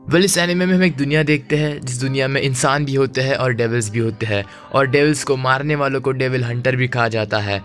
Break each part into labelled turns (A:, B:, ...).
A: इस एनिमे में हम एक दुनिया देखते हैं जिस दुनिया में इंसान भी होते हैं और डेविल्स भी होते हैं, और डेविल्स को मारने वालों को डेविल हंटर भी कहा जाता है।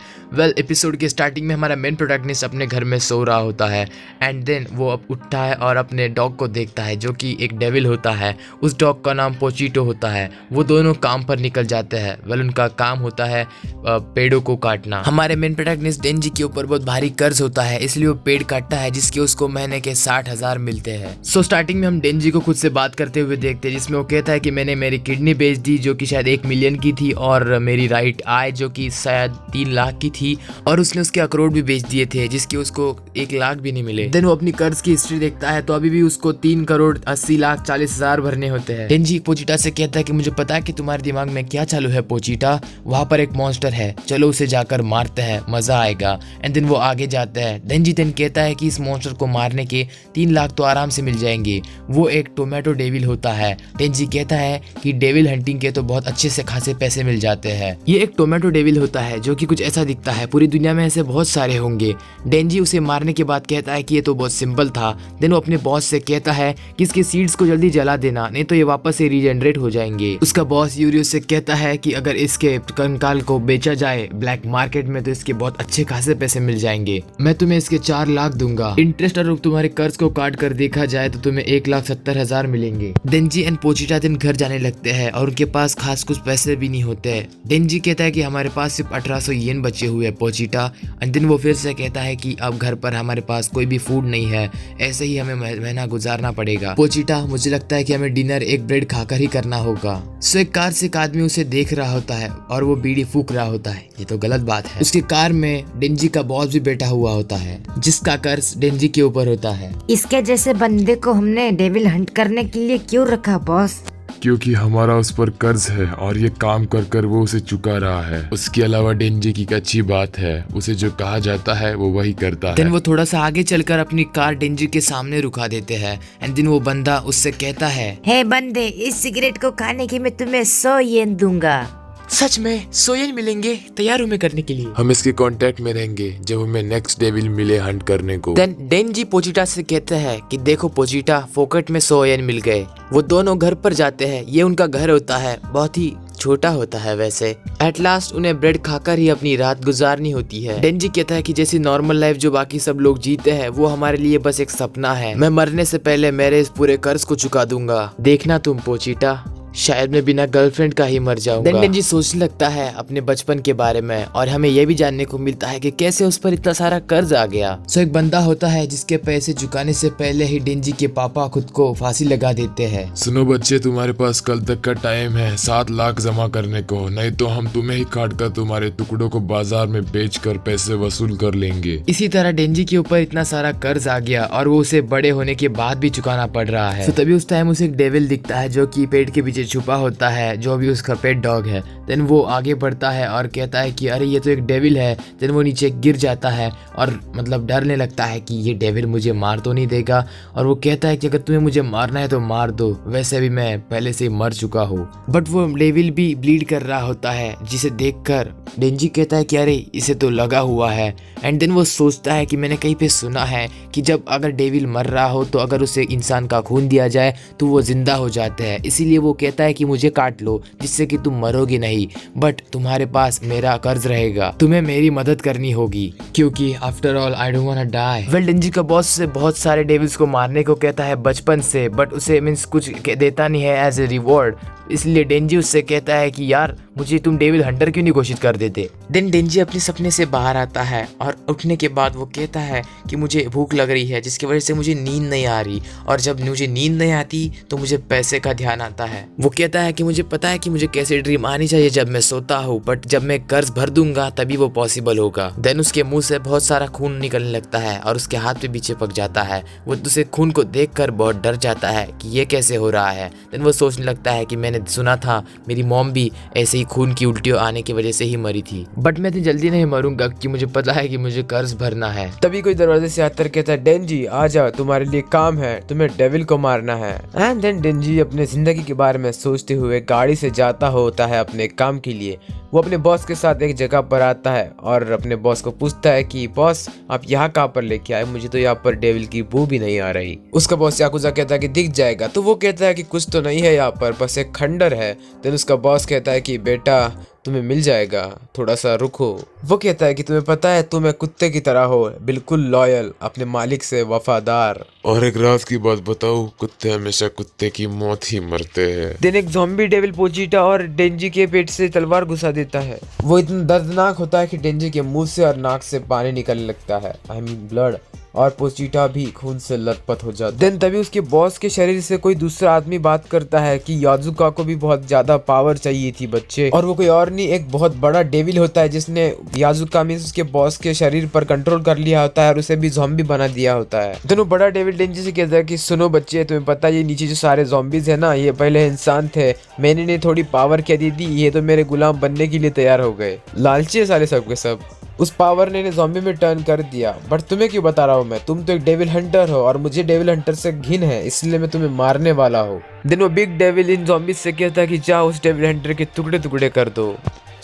A: एपिसोड के स्टार्टिंग में हमारा मेन प्रोटैगनिस्ट अपने घर में सो रहा होता है एंड देन वो अब उठता है और अपने डॉग को देखता है जो कि एक डेविल होता है। उस डॉग का नाम पोचीटो होता है। वो दोनों काम पर निकल जाते हैं। उनका काम होता है पेड़ों को काटना। हमारे मेन प्रोटैगनिस्ट डेंजी के ऊपर बहुत भारी कर्ज होता है, इसलिए वो पेड़ काटता है जिसके उसको महीने के 60,000 मिलते हैं। स्टार्टिंग में हम डेंजी को खुद से बात करते हुए देखते हैं जिसमें वो कहता है कि मैंने मेरी किडनी बेच दी जो कि शायद 1 मिलियन की थी, और मेरी राइट आई जो कि शायद 3 लाख की थी, और उसने उसके अखरोट भी बेच दिए थे जिसके उसको 1 लाख भी नहीं मिले। देन वो अपनी कर्ज की हिस्ट्री देखता है तो अभी भी उसको 3,80,40,000 भरने होते हैं। डेंजी पोचीटा से कहता है कि मुझे पता है कि तुम्हारे दिमाग में क्या चालू है पोचीटा, वहाँ पर एक मॉन्स्टर है, चलो उसे जाकर मारते हैं, मजा आएगा। एंड देन वो आगे जाता है। डेंजी देन कहता है कि इस मॉन्स्टर को मारने के 3 लाख तो आराम से मिल जाएंगे। वो एक टोमेटो डेविल होता है। डेंजी कहता है कि डेविल हंटिंग के तो बहुत अच्छे से खासे पैसे मिल जाते हैं। ये एक टोमेटो डेविल होता है जो कि कुछ ऐसा दिखता है, पूरी दुनिया में ऐसे बहुत सारे होंगे। डेंजी उसे मारने के बाद कहता है कि ये तो बहुत सिंपल था। देन वो अपने बॉस से कहता है कि इसके सीड्स को जल्दी जला देना, नहीं तो ये वापस से रीजनरेट हो जाएंगे। उसका बॉस यूरियो से कहता है कि अगर इसके कंकाल को बेचा जाए ब्लैक मार्केट में तो इसके बहुत अच्छे खासे पैसे मिल जाएंगे। मैं तुम्हें इसके 4 लाख दूंगा। इंटरेस्ट और तुम्हारे कर्ज को काट कर देखा जाए तो तुम्हें 1,70,000 मिलेंगे। डेंजी एंड पोचीटा दिन घर जाने लगते हैं और उनके पास खास कुछ पैसे भी नहीं होते हैं। डेंजी कहता है कि हमारे पास सिर्फ 1800 येन बचे हुए हैं पोचीटा। एंड देन वो फिर से कहता है कि अब घर पर हमारे पास कोई भी फूड नहीं है, ऐसे ही हमें महीना गुजारना पड़ेगा। पोचीटा, मुझे लगता है कि हमें डिनर एक ब्रेड खाकर ही करना होगा। एक कार से एक आदमी उसे देख रहा होता है और वो बीड़ी फूक रहा होता है। ये तो गलत बात है। उसके कार में डेंजी का बॉस भी बैठा हुआ होता है जिसका कर्ज डेंजी के ऊपर होता है।
B: इसके जैसे बंदे को हमने डेविल हंट करने के लिए क्यों रखा बॉस?
C: क्योंकि हमारा उस पर कर्ज है और ये काम कर कर वो उसे चुका रहा है। उसके अलावा डेंजी की एक अच्छी बात है, उसे जो कहा जाता है वो वही करता
A: है।
C: वो
A: थोड़ा सा आगे चलकर अपनी कार डेंजी के सामने रुका देते हैं। एंड देन वो बंदा उससे कहता है,
B: हे बंदे, इस सिगरेट को खाने की मैं तुम्हें 100 येन दूंगा।
A: सच में 100 येन मिलेंगे? तैयार हूँ मैं करने के लिए।
C: हम इसके कांटेक्ट में रहेंगे जब हमें नेक्स्ट डेविल मिले हंट करने को।
A: देन डेंजी पोचीटा से कहते हैं कि देखो पोचीटा, फोकट में 100 येन मिल गए। वो दोनों घर पर जाते हैं। ये उनका घर होता है, बहुत ही छोटा होता है वैसे। एट लास्ट उन्हें ब्रेड खाकर ही अपनी रात गुजारनी होती है। डेंजी कहता है कि जैसी नॉर्मल लाइफ जो बाकी सब लोग जीते हैं वो हमारे लिए बस एक सपना है। मैं मरने से पहले मेरे इस पूरे कर्ज को चुका दूंगा, देखना तुम पोचीटा, शायद मैं बिना गर्लफ्रेंड का ही मर जाऊंगा। डेंजी सोचने लगता है अपने बचपन के बारे में और हमें यह भी जानने को मिलता है कि कैसे उस पर इतना सारा कर्ज आ गया। एक बंदा होता है जिसके पैसे चुकाने से पहले ही डेंजी के पापा खुद को फांसी लगा देते हैं।
C: सुनो बच्चे, तुम्हारे पास कल तक का टाइम है 7 लाख जमा करने को, नहीं तो हम तुम्हें ही काट कर तुम्हारे टुकड़ों को बाजार में बेच कर पैसे वसूल कर लेंगे।
A: इसी तरह डेंजी के ऊपर इतना सारा कर्ज आ गया और वो उसे बड़े होने के बाद भी चुकाना पड़ रहा है। तो तभी उस टाइम उसे एक डेविल दिखता है जो कि पेड़ के पीछे छुपा होता है, जो भी उसका पेट डॉग है। देन वो आगे बढ़ता है और कहता है कि अरे ये तो एक डेविल है। देन वो नीचे गिर जाता है और मतलब डरने लगता है कि ये डेविल मुझे मार तो नहीं देगा, और वो कहता है कि अगर तुम्हें मुझे मारना है तो मार दो, वैसे भी मैं पहले से मर चुका हूँ। बट वो डेविल भी ब्लीड कर रहा होता है जिसे देखकर डेंजी कहता है कि अरे इसे तो लगा हुआ है। एंड देन वो सोचता है कि मैंने कहीं पे सुना है कि जब अगर डेविल मर रहा हो तो अगर उसे इंसान का खून दिया जाए तो वो जिंदा हो जाते हैं। इसीलिए वो कहता है कि मुझे काट लो जिससे कि तुम मरोगे नहीं, बट तुम्हारे पास मेरा कर्ज रहेगा, तुम्हें मेरी मदद करनी होगी क्योंकि after all I don't want to die. डेंजी का बॉस से बहुत सारे डेविल्स को मारने को कहता है बचपन से, बट उसे मींस कुछ देता नहीं है एज ए रिवॉर्ड। इसलिए डेंजी उससे कहता है कि यार मुझे तुम डेविल हंटर क्यों नहीं घोषित कर देते। देन डेंजी अपने सपने से बाहर आता है और उठने के बाद वो कहता है कि मुझे भूख लग रही है जिसकी वजह से मुझे नींद नहीं आ रही, और जब मुझे नींद नहीं आती तो मुझे पैसे का ध्यान आता है। वो कहता है कि मुझे पता है कि मुझे कैसे ड्रीम आनी चाहिए जब मैं सोता हूँ, बट जब मैं कर्ज भर दूंगा तभी वो पॉसिबल होगा। देन उसके मुंह से बहुत सारा खून निकलने लगता है और उसके हाथ पे भी चिपक जाता है। वो उसे खून को देखकर बहुत डर जाता है कि ये कैसे हो रहा है। देन वो सोचने लगता है कि मैंने सुना था मेरी मॉम भी ऐसे ही खून की उल्टियों आने की वजह से ही मरी थी, बट मैं इतनी जल्दी नहीं मरूंगा कि मुझे पता है कि मुझे कर्ज भरना है। तभी कोई दरवाजे से आता कहता है डेंजी आ जाओ, तुम्हारे लिए काम है, तुम्हें डेविल को मारना है। एंड देन डेंजी अपने जिंदगी के बारे में सोचते हुए गाड़ी से जाता होता है अपने काम के लिए। वो अपने बॉस के साथ एक जगह पर आता है और अपने बॉस को पूछता है कि बॉस आप यहाँ कहाँ पर लेके आए, मुझे तो यहाँ पर डेविल की बू भी नहीं आ रही। उसका बॉस याकुजा कहता है कि दिख जाएगा। तो वो कहता है कि कुछ तो नहीं है यहाँ पर, बस एक खंडर है। देन उसका बॉस कहता है कि बेटा तुम्हें मिल जाएगा, थोड़ा सा रुको। वो कहता है कि तुम्हें पता है तुम एक कुत्ते की तरह हो, बिल्कुल लॉयल, अपने मालिक से वफादार।
C: और एक राज की बात बताऊं, कुत्ते हमेशा कुत्ते की मौत ही मरते हैं।
A: देन एक ज़ॉम्बी डेविल पोचिटा और डेंजी के पेट से तलवार घुसा देता है। वो इतना दर्दनाक होता है कि डेंजी के मुंह से और नाक से पानी निकलने लगता है, आई मीन ब्लड, और पोचिटा भी खून से लथपथ हो जाता है। देन तभी उसके बॉस के शरीर से कोई दूसरा आदमी बात करता है कि याजुका को भी बहुत ज्यादा पावर चाहिए थी बच्चे, और वो कोई और नहीं एक बहुत बड़ा डेविल होता है जिसने याजुका मींस उसके बॉस के शरीर पर कंट्रोल कर लिया होता है और उसे भी ज़ॉम्बी बना दिया होता है। देन वो बड़ा डेविल डेंजी से कहता है कि सुनो बच्चे, तुम्हें पता है ये नीचे जो सारे ज़ॉम्बीज है ना, ये पहले इंसान थे, मैंने इन्हें थोड़ी पावर क्या दे दी, ये तो मेरे गुलाम बनने के लिए तैयार हो गए। लालची है सारे सबके सब। उस पावर ने इन्हें ज़ॉम्बी में टर्न कर दिया। बट तुम्हें क्यों बता रहा हूँ मैं, तुम तो एक डेविल हंटर हो और मुझे डेविल हंटर से घिन है, इसलिए मैं तुम्हें मारने वाला हूँ। देन वो बिग डेविल इन ज़ॉम्बीज से कहता है कि जाओ उस डेविल हंटर के टुकड़े टुकड़े कर दो।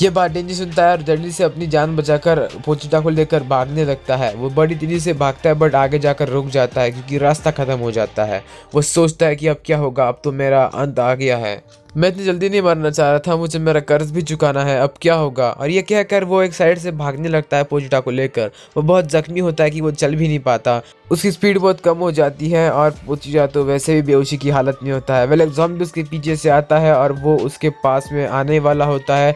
A: ये बात डेंजी सुनता है और जल्दी से अपनी जान बचाकर पोचिटा को लेकर भागने लगता है। वो बड़ी तेजी से भागता है बट आगे जाकर रुक जाता है क्योंकि रास्ता खत्म हो जाता है। वो सोचता है कि अब क्या होगा, अब तो मेरा अंत आ गया है, मैं इतनी जल्दी नहीं मरना चाह रहा था, मुझे मेरा कर्ज भी चुकाना है, अब क्या होगा। और ये कहकर वो एक साइड से भागने लगता है पोचिटा को लेकर। वो बहुत जख्मी होता है कि वो चल भी नहीं पाता, उसकी स्पीड बहुत कम हो जाती है और पोचिटा तो वैसे भी बेहोशी की हालत में होता है। वेल एक ज़ॉम्बी उसके पीछे से आता है और वो उसके पास में आने वाला होता है।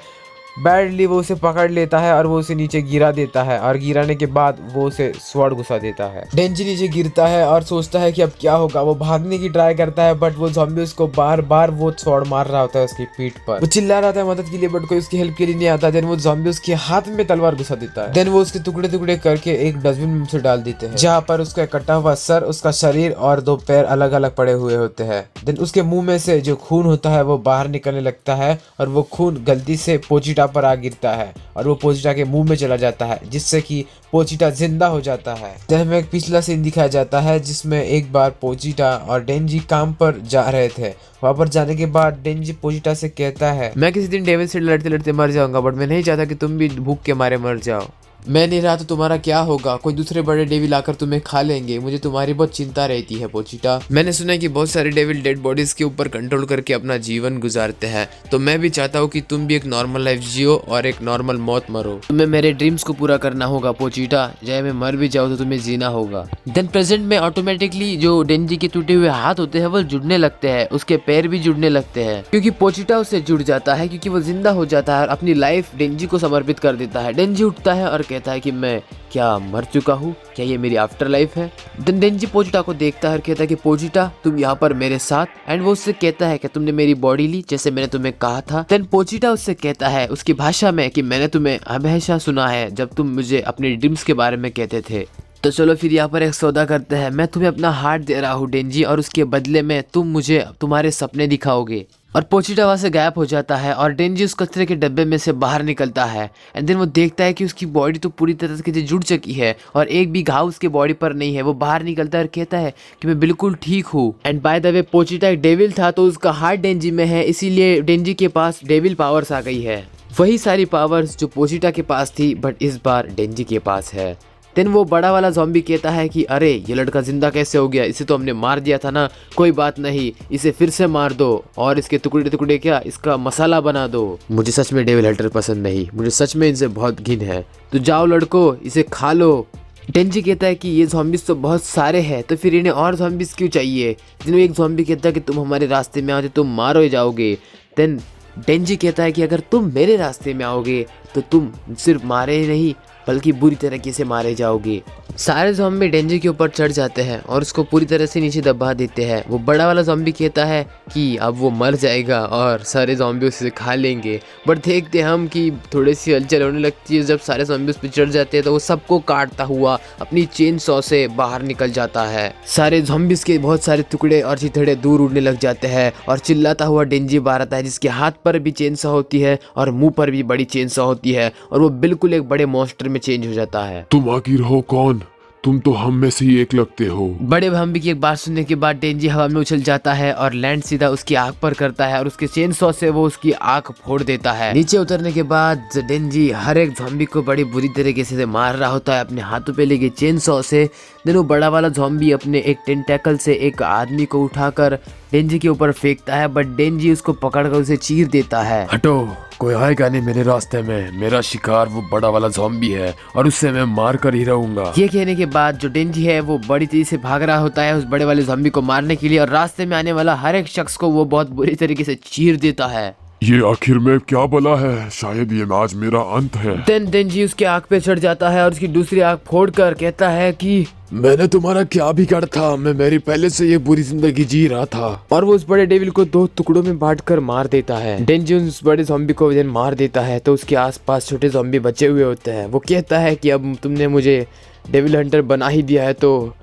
A: बैडली वो उसे पकड़ लेता है और वो उसे नीचे गिरा देता है और गिराने के बाद वो उसे स्वॉर्ड घुसा देता है। डेंजी नीचे गिरता है और सोचता है कि अब क्या होगा। वो भागने की ट्राई करता है बट वो ज़ॉम्बी उसको बार बार वो स्वॉर्ड मार रहा होता है उसकी पीठ पर। वो चिल्ला रहा था मदद के लिए बट कोई उसकी हेल्प के लिए नहीं आता। देन वो ज़ॉम्बी उसके हाथ में तलवार घुसा देता है। देन वो उसके टुकड़े टुकड़े करके एक डस्टबिन में उसे डाल देते हैं जहाँ पर उसका कटा हुआ सर, उसका शरीर और 2 पैर अलग अलग पड़े हुए होते हैं। देन उसके मुंह में से जो खून होता है वो बाहर निकलने लगता है और वो खून गलती से पोचिटा पर आ गिरता है और वो पोचिटा के मुंह में चला जाता है जिससे कि पोचिटा जिंदा हो जाता है। देन हमें एक पिछला सीन दिखाया जाता है जिसमें एक बार पोचिटा और डेंजी काम पर जा रहे थे। वहां पर जाने के बाद डेंजी पोचिटा से कहता है, मैं किसी दिन डेविल से लड़ते लड़ते मर जाऊंगा बट मैं नहीं चाहता कि तुम भी भूख के मारे मर जाओ। मैं नहीं रहा तो तुम्हारा क्या होगा, कोई दूसरे बड़े डेविल आकर तुम्हें खा लेंगे, मुझे तुम्हारी बहुत चिंता रहती है पोचिटा। मैंने सुना है कि बहुत सारे डेविल डेड बॉडीज के ऊपर कंट्रोल करके अपना जीवन गुजारते हैं, तो मैं भी चाहता हूँ कि तुम भी एक नॉर्मल लाइफ जियो और एक नॉर्मल मौत मरो। तुम्हें मेरे ड्रीम्स को पूरा करना होगा पोचिटा, चाहे मैं मर भी जाऊँ तो तुम्हें जीना होगा। देन प्रेजेंट में ऑटोमेटिकली जो डेंजी के टूटे हुए हाथ होते हैं वो जुड़ने लगते हैं, उसके पैर भी जुड़ने लगते हैं क्योंकि पोचिटा उससे जुड़ जाता है, क्योंकि वो जिंदा हो जाता है और अपनी लाइफ डेंजी को समर्पित कर देता है। डेंजी उठता है और कहता है कि मैं क्या मर चुका हूँ, क्या ये मेरी आफ्टर लाइफ है। देन डेंजी पोचिटा को देखता है और कहता है कि पोचिटा तुम यहाँ पर मेरे साथ, एंड वो उससे कहता है कि तुमने मेरी बॉडी ली जैसे मैंने तुम्हें कहा था। देन पोचिटा उससे कहता है उसकी भाषा में कि मैंने तुम्हें हमेशा सुना है जब तुम मुझे अपने ड्रीम्स के बारे में कहते थे, तो चलो फिर यहाँ पर एक सौदा करते हैं, मैं तुम्हें अपना हार्ट दे रहा हूँ डेंजी और उसके बदले में तुम मुझे तुम्हारे सपने दिखाओगे। और पोचिटा वहाँ से गायब हो जाता है और डेंजी उस कचरे के डब्बे में से बाहर निकलता है। एंड देन वो देखता है कि उसकी बॉडी तो पूरी तरह से जुड़ चुकी है और एक भी घाव उसके बॉडी पर नहीं है। वो बाहर निकलता है और कहता है कि मैं बिल्कुल ठीक हूँ। एंड बाय द वे पोचिटा एक डेविल था तो उसका हार्ट डेंजी में है, इसीलिए डेंजी के पास डेविल पावर्स आ गई है, वही सारी पावर्स जो पोचिटा के पास थी बट इस बार डेंजी के पास है। देन वो बड़ा वाला ज़ॉम्बी कहता है कि अरे ये लड़का जिंदा कैसे हो गया, इसे तो हमने मार दिया था ना, कोई बात नहीं, इसे फिर से मार दो और इसके टुकड़े टुकड़े क्या इसका मसाला बना दो। मुझे सच में डेविल हंटर पसंद नहीं, मुझे सच में इनसे बहुत घिन है, तो जाओ लड़को इसे खा लो। डेंजी कहता है कि ये ज़ॉम्बीज तो बहुत सारे हैं तो फिर इन्हें और ज़ॉम्बीज क्यों चाहिए। जिनमें एक ज़ॉम्बी कहता है कि तुम हमारे रास्ते में आओगे तुम मारो जाओगे। देन डेंजी कहता है कि अगर तुम मेरे रास्ते में आओगे तो तुम सिर्फ मारे ही नहीं बल्कि बुरी तरीके से मारे जाओगे। सारे ज़ॉम्बी डेंजी के ऊपर चढ़ जाते हैं और उसको पूरी तरह से नीचे दबा देते हैं। वो बड़ा वाला ज़ॉम्बी कहता है कि अब वो मर जाएगा और सारे ज़ॉम्बी उसे खा लेंगे, बट देखते हम कि थोड़ी सी हलचल होने लगती है। जब सारे ज़ॉम्बी उस पर चढ़ जाते हैं तो वो सबको काटता हुआ अपनी चेन सॉ से बाहर निकल जाता है। सारे ज़ॉम्बीज़ के बहुत सारे टुकड़े और चिथड़े दूर उड़ने लग जाते हैं और चिल्लाता हुआ डेंजी बाहर आता है जिसके हाथ पर भी चेन सॉ होती है और मुंह पर भी बड़ी चेन सॉ होती है और वो बिल्कुल एक बड़े मॉन्स्टर में चेंज हो जाता है।
C: तुम आखिर हो कौन? तुम तो हम में से ही एक लगते हो।
A: बड़े ज़ॉम्बी की एक बात सुनने के बाद डेंजी हवा में उछल जाता है और लैंड सीधा उसकी आंख पर करता है और उसके चेन सॉ से वो उसकी आंख फोड़ देता है। नीचे उतरने के बाद डेंजी हर एक ज़ॉम्बी को बड़ी बुरी तरीके से मार रहा होता है अपने हाथों पे लेके चेन सॉ से। देन वो बड़ा वाला ज़ॉम्बी अपने एक टेंटेकल से एक आदमी को उठाकर डेंजी के ऊपर फेंकता है, बट डेंजी उसको पकड़कर उसे चीर देता है।
C: हटो, कोई आएगा नहीं मेरे रास्ते में। मेरा शिकार वो बड़ा वाला ज़ॉम्बी है और उससे मैं मार कर ही रहूंगा।
A: ये कहने के बाद जो डेंजी है वो बड़ी तेजी से भाग रहा होता है उस बड़े वाले ज़ॉम्बी को मारने के लिए, और रास्ते में आने वाला हर एक शख्स को वो बहुत बुरी तरीके से चीर देता है।
C: ये आखिर में क्या बला है? शायद ये आज मेरा अंत है।
A: देन डेंजी उसके आंख पे चढ़ जाता है और उसकी दूसरी आंख फोड़कर कहता है कि
C: मैंने तुम्हारा क्या बिगाड़ था? मैं मेरी पहले से ये बुरी जिंदगी जी रहा था।
A: और वो उस बड़े डेविल को 2 टुकड़ों में बांटकर मार देता है। डेंजी उस बड़े ज़ॉम्बी को देन मार देता है तो उसके आसपास छोटे ज़ॉम्बी बचे हुए होते हैं। वो कहता है कि अब तुमने मुझे डेविल हंटर बना ही दिया है तो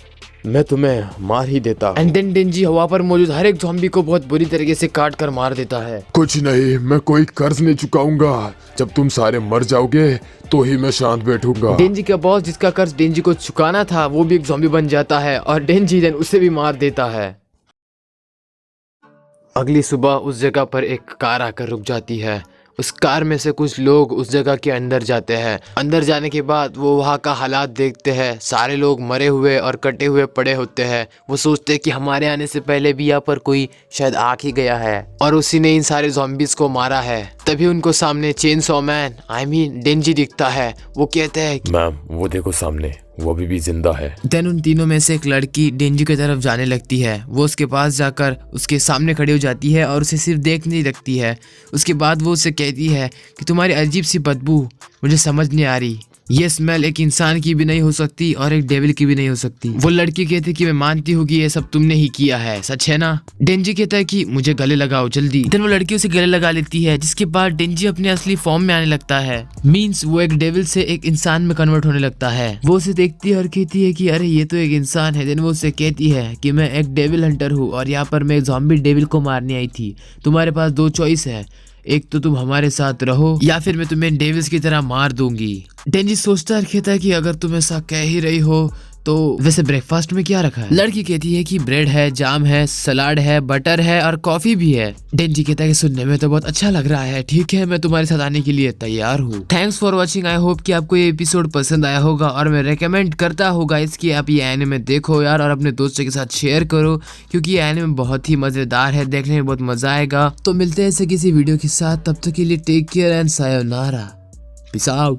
A: मैं तुम्हें मार ही देता। एंड देन डेंजी हवा पर मौजूद हर एक ज़ॉम्बी को बहुत बुरी तरीके से काट कर मार देता है।
C: कुछ नहीं, मैं कोई कर्ज नहीं चुकाऊंगा। जब तुम सारे मर जाओगे तो ही मैं शांत बैठूंगा।
A: डेंजी का बॉस जिसका कर्ज डेंजी को चुकाना था वो भी एक ज़ॉम्बी बन जाता है और डेंजी देन उसे भी मार देता है। अगली सुबह उस जगह पर एक कार आकर रुक जाती है। उस कार में से कुछ लोग उस जगह के अंदर जाते हैं। अंदर जाने के बाद वो वहाँ का हालात देखते हैं। सारे लोग मरे हुए और कटे हुए पड़े होते हैं। वो सोचते हैं कि हमारे आने से पहले भी यहाँ पर कोई शायद आ ही गया है और उसी ने इन सारे ज़ॉम्बीज़ को मारा है। तभी उनको सामने चेन सॉ मैन डेंजी दिखता है। वो कहते हैं
C: मैम वो देखो सामने, वो भी जिंदा है।
A: देन उन तीनों में से एक लड़की डेंजी की तरफ जाने लगती है। वो उसके पास जाकर उसके सामने खड़ी हो जाती है और उसे सिर्फ देखने लगती है। उसके बाद वो उसे कहती है कि तुम्हारी अजीब सी बदबू मुझे समझ नहीं आ रही। ये स्मेल एक इंसान की भी नहीं हो सकती और एक डेविल की भी नहीं हो सकती। वो लड़की कहती है कि मैं मानती हूँ कि ये सब तुमने ही किया है, सच है ना? डेंजी कहता है कि मुझे गले लगाओ जल्दी। देन वो लड़की उसे गले लगा लेती है, जिसके बाद डेंजी अपने असली फॉर्म में आने लगता है। मीन्स वो एक डेविल से एक इंसान में कन्वर्ट होने लगता है। वो उसे देखती है और कहती है कि अरे ये तो एक इंसान है। देन वो उसे कहती है कि मैं एक डेविल हंटर हूँ और यहाँ पर मैं एक ज़ॉम्बी डेविल को मारने आई थी। तुम्हारे पास 2 चॉइस है, एक तो तुम हमारे साथ रहो या फिर मैं तुम्हें डेविल्स की तरह मार दूंगी। डेंजी सोचता है, कहता है कि अगर तुम ऐसा कह ही रही हो तो वैसे ब्रेकफास्ट में क्या रखा है? लड़की कहती है कि ब्रेड है, जाम है, सलाड है, बटर है और कॉफी भी है। डेंजी कहता है कि सुनने में तो बहुत अच्छा लग रहा है, ठीक है मैं तुम्हारे साथ आने के लिए तैयार हूँ। Thanks for watching. I hope कि आपको ये एपिसोड पसंद आया होगा और मैं रेकमेंड करता होगा इसकी आप ये एनिमे देखो यार और अपने दोस्तों के साथ शेयर करो, क्योंकि ये एनिमे बहुत ही मजेदार है, देखने में बहुत मजा आएगा। तो मिलते हैं ऐसे किसी वीडियो के साथ, तब तक के लिए take care and sayonara, peace out.